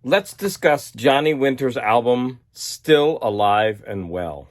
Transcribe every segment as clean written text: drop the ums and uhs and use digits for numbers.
Let's discuss Johnny Winter's album, Still Alive and Well.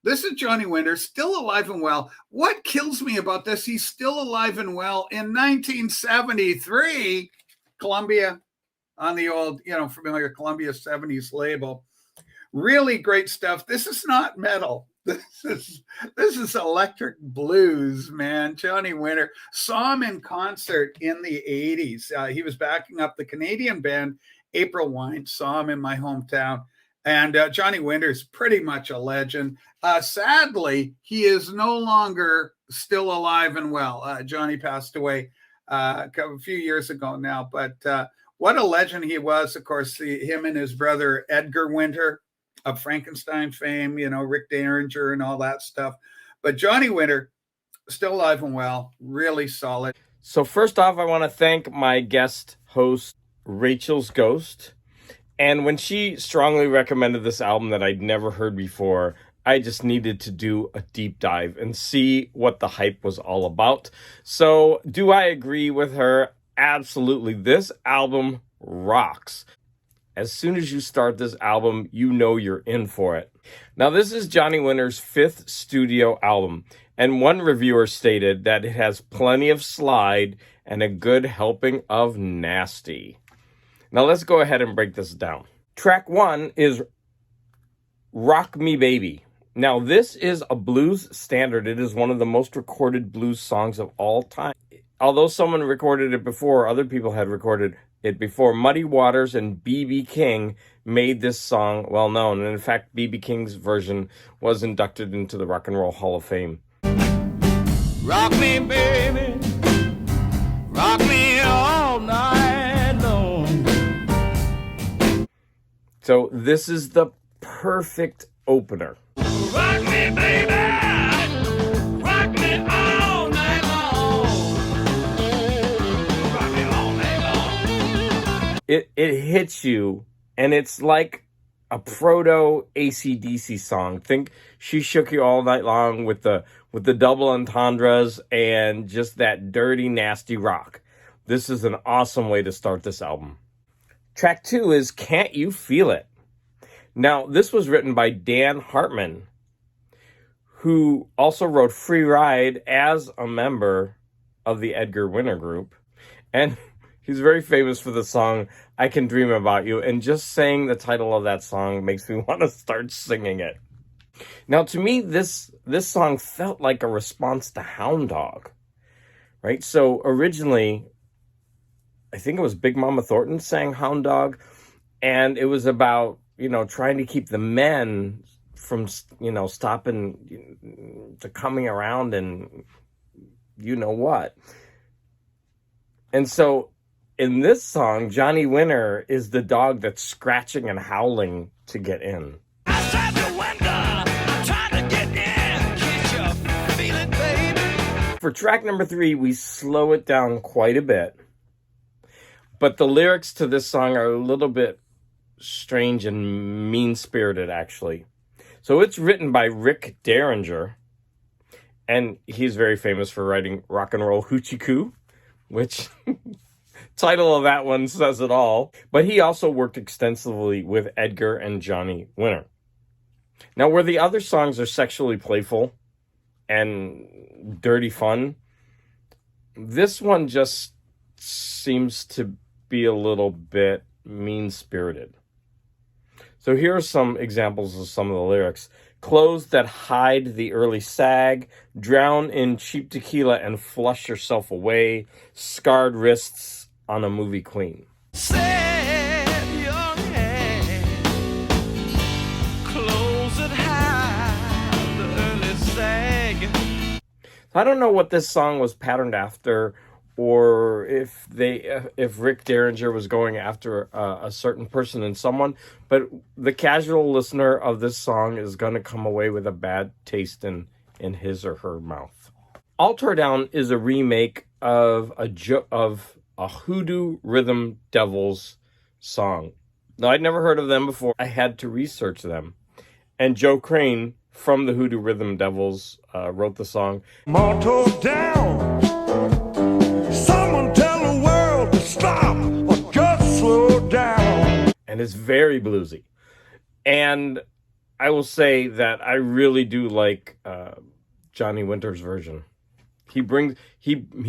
This is Johnny Winter, still alive and well. What kills me about this, he's still alive and well. In 1973, Columbia, on the old, familiar Columbia 70s label. Really great stuff. This is not metal. This is electric blues, man. Johnny Winter. Saw him in concert in the 80s. He was backing up the Canadian band April Wine. Saw him in my hometown. And Johnny Winter is pretty much a legend. Sadly, he is no longer still alive and well. Johnny passed away a few years ago now. But what a legend he was. Of course, him and his brother Edgar Winter of Frankenstein fame, Rick Derringer and all that stuff. But Johnny Winter, still alive and well, really solid. So first off, I want to thank my guest host, Rachel's Ghost. And when she strongly recommended this album that I'd never heard before, I just needed to do a deep dive and see what the hype was all about. So do I agree with her? Absolutely. This album rocks. As soon as you start this album, you know you're in for it. Now, this is Johnny Winter's 5th studio album, and one reviewer stated that it has plenty of slide and a good helping of nasty. Now, let's go ahead and break this down. Track 1 is Rock Me Baby. Now, this is a blues standard. It is one of the most recorded blues songs of all time. Although someone recorded it before, other people had recorded it before. Muddy Waters and B.B. King made this song well known. And in fact, B.B. King's version was inducted into the Rock and Roll Hall of Fame. Rock me, baby. Rock me all night long. So this is the perfect opener. Rock me, baby. Rock me all night long. Rock me all night long. It hits you, and it's like a proto AC/DC song. Think She Shook You All Night Long with the double entendres and just that dirty, nasty rock. This is an awesome way to start this album. Track 2 is Can't You Feel It? Now, this was written by Dan Hartman, who also wrote Free Ride as a member of the Edgar Winter Group. And he's very famous for the song, I Can Dream About You. And just saying the title of that song makes me want to start singing it. Now, to me, this song felt like a response to Hound Dog, right? So originally, I think it was Big Mama Thornton sang Hound Dog. And it was about, trying to keep the men from, stopping to coming around and what. And so in this song, Johnny Winter is the dog that's scratching and howling to get in. Outside the window, I'm trying to get in. Can't you feel it, baby? For track number 3, we slow it down quite a bit. But the lyrics to this song are a little bit strange and mean-spirited, actually. So it's written by Rick Derringer, and he's very famous for writing Rock and Roll Hoochie Coo, which title of that one says it all. But he also worked extensively with Edgar and Johnny Winter. Now, where the other songs are sexually playful and dirty fun, this one just seems to be a little bit mean-spirited. So here are some examples of some of the lyrics. Clothes that hide the early sag, drown in cheap tequila and flush yourself away, scarred wrists on a movie queen. Sad young hand, clothes that hide the early sag. I don't know what this song was patterned after, or if Rick Derringer was going after a certain person and someone, but the casual listener of this song is going to come away with a bad taste in his or her mouth. All Tore Down is a remake of a Hoodoo Rhythm Devils song. Now, I'd never heard of them before. I had to research them. And Joe Crane from the Hoodoo Rhythm Devils wrote the song. All tore down. Someone tell the world and it's very bluesy. And I will say that I really do like Johnny Winter's version. He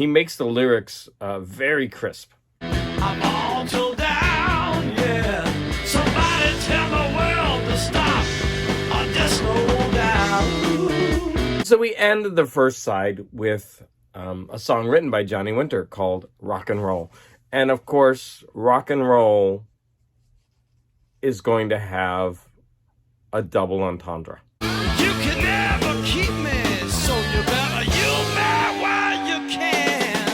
makes the lyrics very crisp. I'm all till down, yeah. Somebody tell the world to stop or just slow down. So we end the first side with a song written by Johnny Winter called Rock and Roll. And of course, rock and roll is going to have a double entendre. You can never keep me, so you better use me while you can.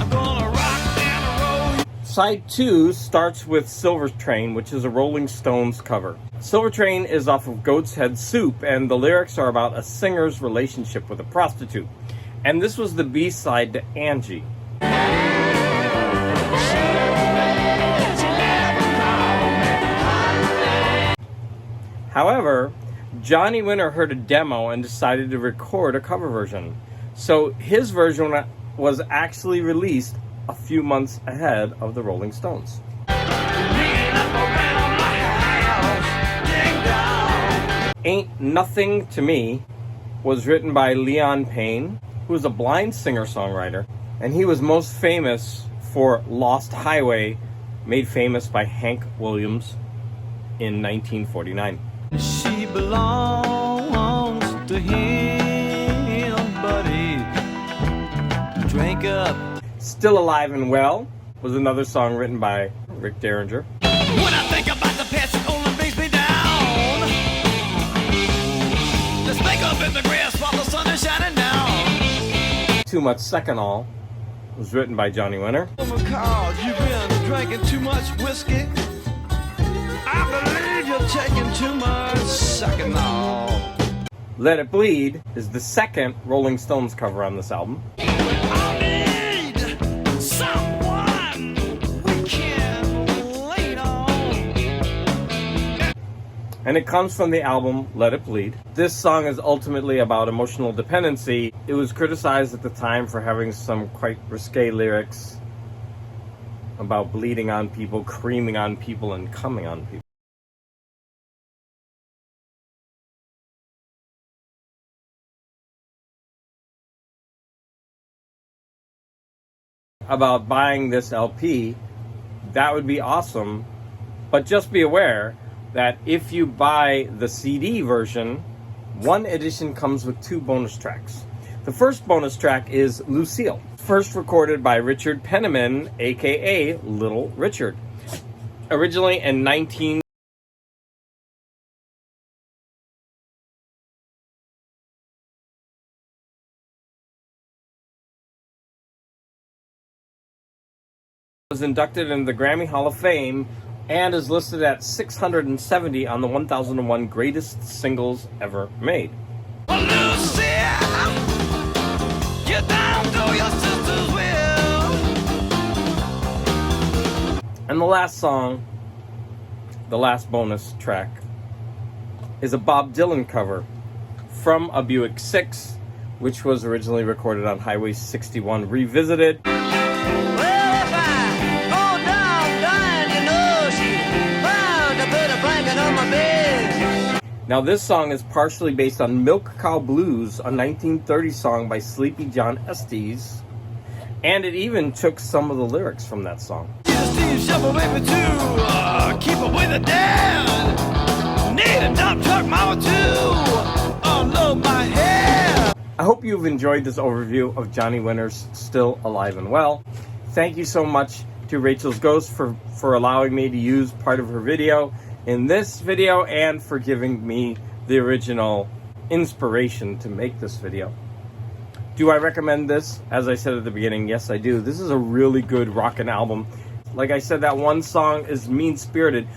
I'm gonna rock and roll. Side 2 starts with Silver Train, which is a Rolling Stones cover. Silver Train is off of Goat's Head Soup, and the lyrics are about a singer's relationship with a prostitute. And this was the B-side to Angie. However, Johnny Winter heard a demo and decided to record a cover version. So his version was actually released a few months ahead of the Rolling Stones. Ain't Nothing to Me was written by Leon Payne, who was a blind singer-songwriter, and he was most famous for Lost Highway, made famous by Hank Williams in 1949. She belongs to him, buddy. Drink up. Still Alive and Well was another song written by Rick Derringer. When I think about the past, it only brings me down. Let's make up in the grass while the sun is shining down. Too Much Second All was written by Johnny Winter. Because you've been drinking too much whiskey. I believe you're taking too much second all. Let It Bleed is the second Rolling Stones cover on this album. I need someone we can lean on. And it comes from the album Let It Bleed. This song is ultimately about emotional dependency. It was criticized at the time for having some quite risque lyrics about bleeding on people, creaming on people, and coming on people. About buying this LP, that would be awesome, but just be aware that if you buy the CD version, one edition comes with 2 bonus tracks. The first bonus track is Lucille, first recorded by Richard Penniman, aka Little Richard. Originally in 19 was inducted into the Grammy Hall of Fame and is listed at 670 on the 1001 Greatest Singles Ever Made. Lucia, get down to your sister's will. And the last song, the last bonus track, is a Bob Dylan cover from a Buick 6, which was originally recorded on Highway 61 Revisited. Well, if I go down, dying, you know she's bound to put a blanket on my bed. Now this song is partially based on Milk Cow Blues, a 1930 song by Sleepy John Estes, and it even took some of the lyrics from that song. Steve Shovel, baby, too. Keep away the dead. Need a dump truck, mama, too. Unload my hair. I hope you've enjoyed this overview of Johnny Winter's Still Alive and Well. Thank you so much to Rachel's Ghost for allowing me to use part of her video in this video and for giving me the original inspiration to make this video. Do I recommend this? As I said at the beginning, yes I do. This is a really good rockin' album. Like I said, that one song is mean-spirited,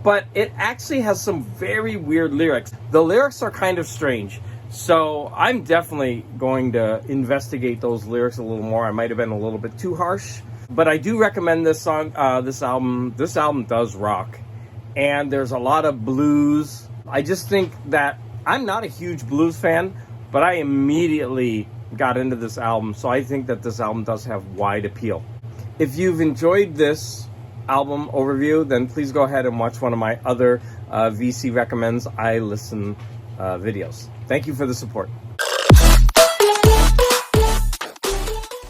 but it actually has some very weird lyrics. The lyrics are kind of strange, so I'm definitely going to investigate those lyrics a little more. I might have been a little bit too harsh, but I do recommend this song, this album. This album does rock, and there's a lot of blues. I just think that I'm not a huge blues fan, but I immediately got into this album, so I think that this album does have wide appeal. If you've enjoyed this album overview, then please go ahead and watch one of my other VC Recommends I Listen videos. Thank you for the support.